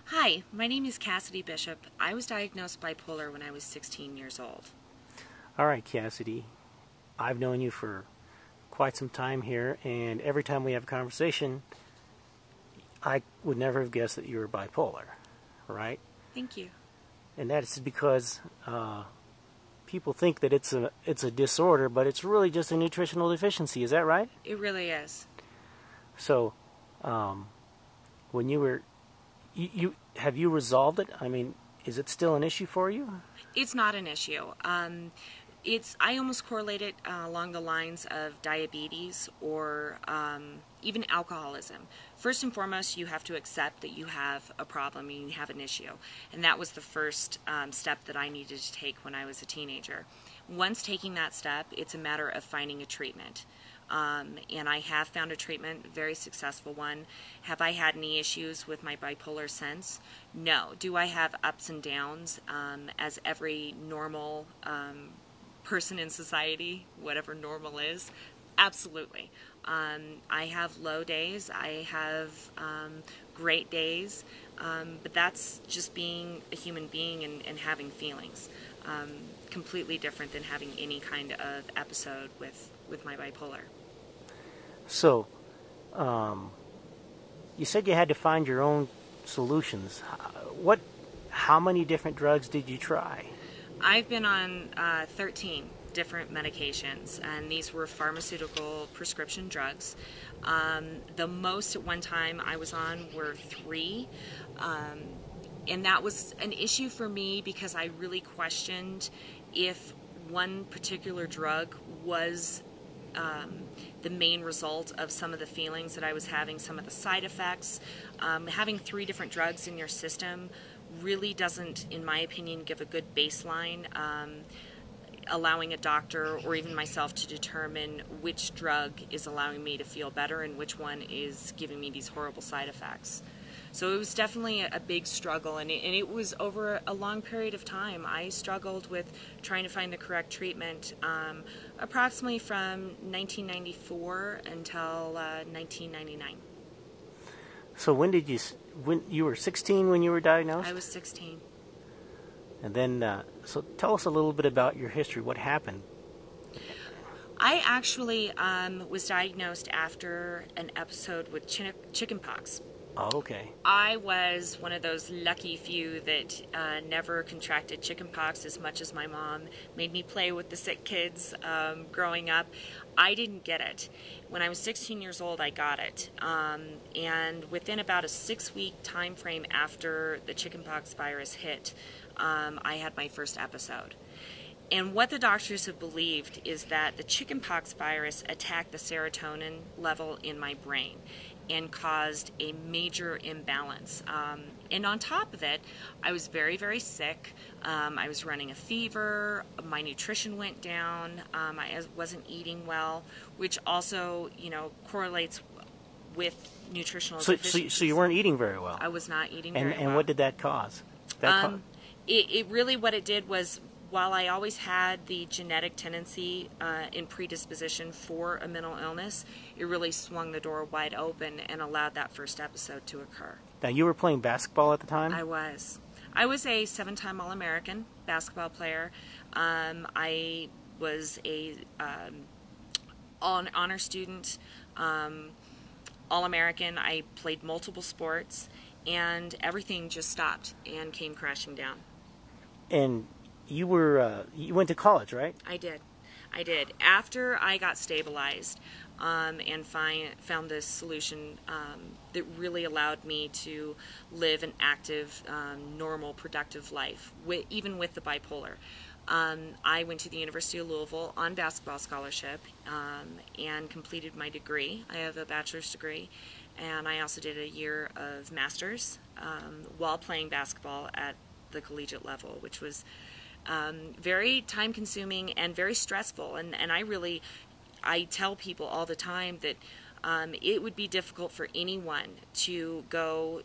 Hi, my name is Kassidy Bishop. I was diagnosed bipolar when I was 16 years old. All right, Kassidi. I've known you for quite some time here, and every time we have a conversation, I would never have guessed that you were bipolar, right? Thank you. And that's because people think that it's a disorder, but it's really just a nutritional deficiency. Is that right? It really is. So, when you were, you have you resolved it? I mean, is it still an issue for you? It's not an issue. I almost correlate it along the lines of diabetes or even alcoholism. First and foremost, you have to accept that you have a problem and you have an issue. And that was the first step that I needed to take when I was a teenager. Once taking that step, it's a matter of finding a treatment. And I have found a treatment, a very successful one. Have I had any issues with my bipolar since? No. Do I have ups and downs as every normal person in society, whatever normal is? Absolutely. I have low days. I have great days. But that's just being a human being and having feelings. Completely different than having any kind of episode with my bipolar. So, you said you had to find your own solutions. How many different drugs did you try? I've been on 13 different medications, and these were pharmaceutical prescription drugs. The most at one time I was on were 3, and that was an issue for me because I really questioned if one particular drug was the main result of some of the feelings that I was having, some of the side effects. Having 3 different drugs in your system really doesn't, in my opinion, give a good baseline, allowing a doctor or even myself to determine which drug is allowing me to feel better and which one is giving me these horrible side effects. So it was definitely a big struggle, and it was over a long period of time. I struggled with trying to find the correct treatment approximately from 1994 until 1999. So when you were 16 when you were diagnosed? I was 16. And then, so tell us a little bit about your history. What happened? I actually was diagnosed after an episode with chickenpox. Oh, okay. I was one of those lucky few that never contracted chickenpox as much as my mom made me play with the sick kids growing up. I didn't get it. When I was 16 years old, I got it. And within about a 6-week time frame after the chickenpox virus hit, I had my first episode. And what the doctors have believed is that the chickenpox virus attacked the serotonin level in my brain and caused a major imbalance. And on top of it, I was very, very sick. I was running a fever. My nutrition went down. I wasn't eating well, which also, correlates with nutritional deficiencies. So you weren't eating very well. I was not eating very well. And what did that cause? It really, what it did was, while I always had the genetic tendency and predisposition for a mental illness, it really swung the door wide open and allowed that first episode to occur. Now, you were playing basketball at the time? I was. I was a 7-time All-American basketball player. I was a honor student, All-American. I played multiple sports, and everything just stopped and came crashing down. And you went to college, right? I did. After I got stabilized and found this solution that really allowed me to live an active, normal, productive life, even with the bipolar. I went to the University of Louisville on basketball scholarship and completed my degree. I have a bachelor's degree, and I also did a year of master's while playing basketball at the collegiate level, which was very time-consuming and very stressful. And I tell people all the time that it would be difficult for anyone to go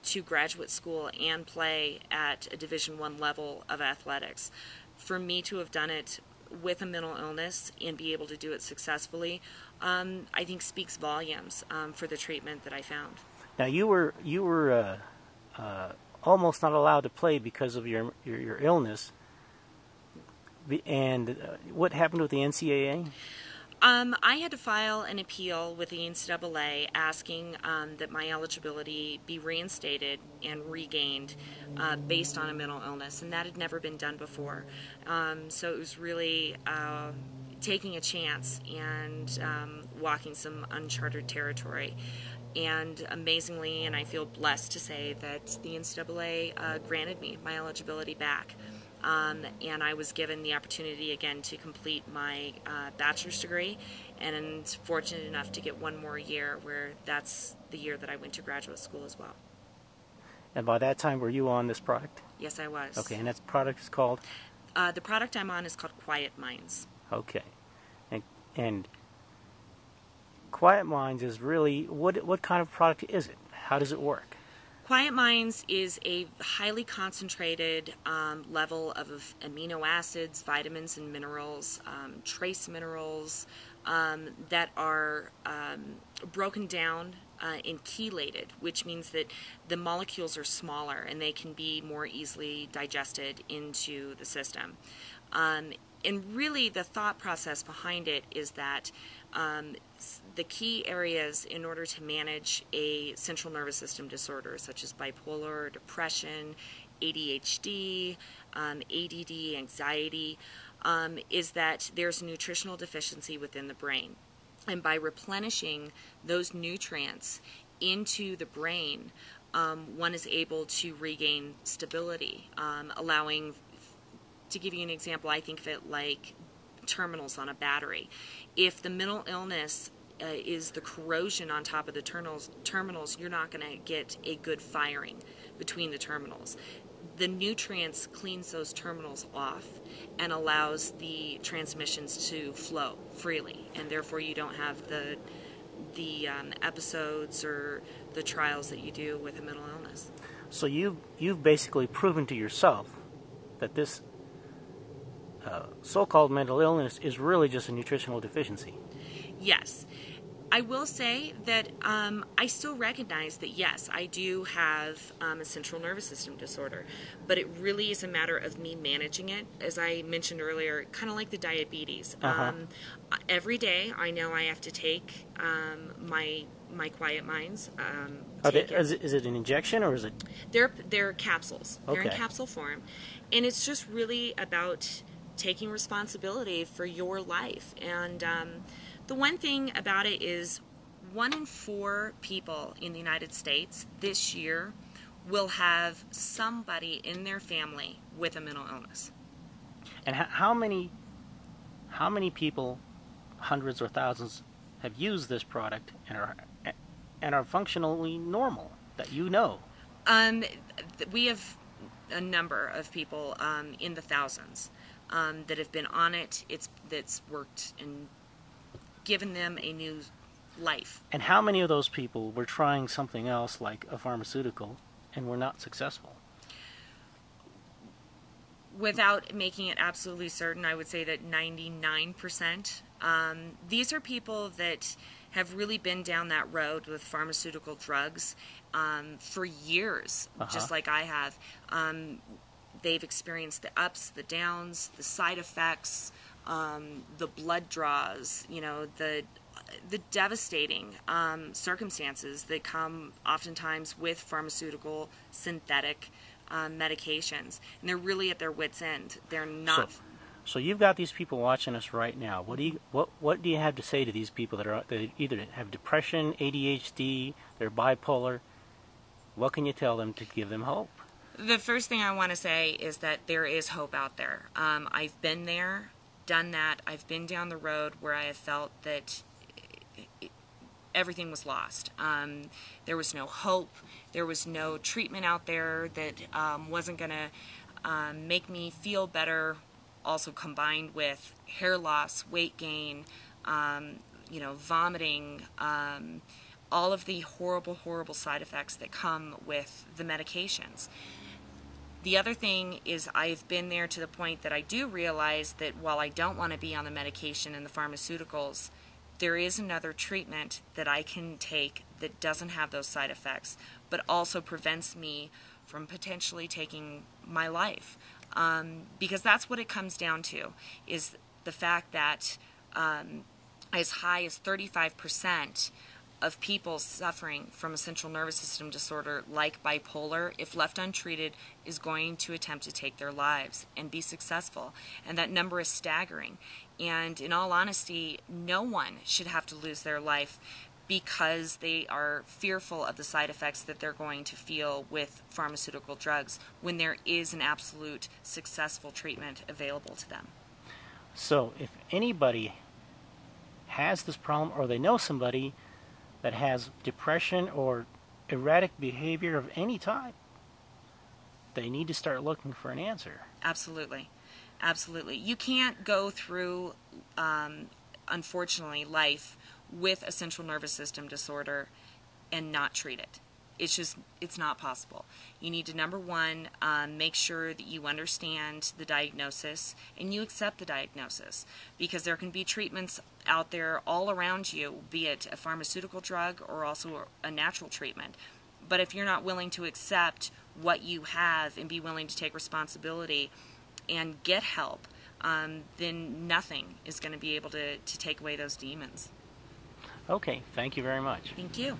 to graduate school and play at a Division I level of athletics. For me to have done it with a mental illness and be able to do it successfully, I think speaks volumes for the treatment that I found. Now, you were almost not allowed to play because of your illness. And what happened with the NCAA? I had to file an appeal with the NCAA asking that my eligibility be reinstated and regained based on a mental illness, and that had never been done before. So it was really taking a chance and walking some uncharted territory. And amazingly, and I feel blessed to say that the NCAA granted me my eligibility back. And I was given the opportunity again to complete my bachelor's degree, and fortunate enough to get one more year, where that's the year that I went to graduate school as well. And by that time, were you on this product? Yes, I was. Okay, and that product is called? The product I'm on is called Quiet Minds. Okay. And Quiet Minds is really, what kind of product is it? How does it work? Quiet Minds is a highly concentrated level of amino acids, vitamins and minerals, trace minerals that are broken down and chelated, which means that the molecules are smaller and they can be more easily digested into the system. And really the thought process behind it is that the key areas in order to manage a central nervous system disorder such as bipolar, depression, ADHD, ADD, anxiety, is that there's nutritional deficiency within the brain. And by replenishing those nutrients into the brain, one is able to regain stability, allowing, to give you an example, I think of it like terminals on a battery. If the mental illness is the corrosion on top of the terminals, you're not going to get a good firing between the terminals. The nutrients cleans those terminals off and allows the transmissions to flow freely, and therefore you don't have the episodes or the trials that you do with a mental illness. So you've basically proven to yourself that this so-called mental illness is really just a nutritional deficiency. Yes. I will say that I still recognize that, yes, I do have a central nervous system disorder, but it really is a matter of me managing it. As I mentioned earlier, kind of like the diabetes. Every day I know I have to take my Quiet Minds. Is it an injection or is it? They're capsules. Okay. They're in capsule form. And it's just really about taking responsibility for your life. And the one thing about it is 1 in 4 people in the United States this year will have somebody in their family with a mental illness. And how many people, hundreds or thousands, have used this product and are functionally normal that you know? We have a number of people in the thousands that have been on it. That's worked and given them a new life. And how many of those people were trying something else like a pharmaceutical and were not successful? Without making it absolutely certain, I would say that 99%. These are people that have really been down that road with pharmaceutical drugs for years, just like I have. They've experienced the ups, the downs, the side effects, the blood draws, the devastating circumstances that come oftentimes with pharmaceutical synthetic medications, and they're really at their wits' end. They're not. So you've got these people watching us right now. What do you have to say to these people that either have depression, ADHD, they're bipolar? What can you tell them to give them hope? The first thing I want to say is that there is hope out there. I've been there, done that. I've been down the road where I have felt that everything was lost. There was no hope. There was no treatment out there that wasn't going to make me feel better, also combined with hair loss, weight gain, vomiting, all of the horrible, horrible side effects that come with the medications. The other thing is I've been there to the point that I do realize that while I don't want to be on the medication and the pharmaceuticals, there is another treatment that I can take that doesn't have those side effects, but also prevents me from potentially taking my life. Because that's what it comes down to, is the fact that as high as 35% of people suffering from a central nervous system disorder like bipolar, if left untreated, is going to attempt to take their lives and be successful. And that number is staggering. And in all honesty, no one should have to lose their life because they are fearful of the side effects that they're going to feel with pharmaceutical drugs when there is an absolute successful treatment available to them. So if anybody has this problem, or they know somebody that has depression or erratic behavior of any type, they need to start looking for an answer. Absolutely. Absolutely. You can't go through, unfortunately, life with a central nervous system disorder and not treat it. It's not possible. You need to, number one, make sure that you understand the diagnosis and you accept the diagnosis, because there can be treatments out there all around you, be it a pharmaceutical drug or also a natural treatment. But if you're not willing to accept what you have and be willing to take responsibility and get help, then nothing is going to be able to take away those demons. Okay, thank you very much. Thank you.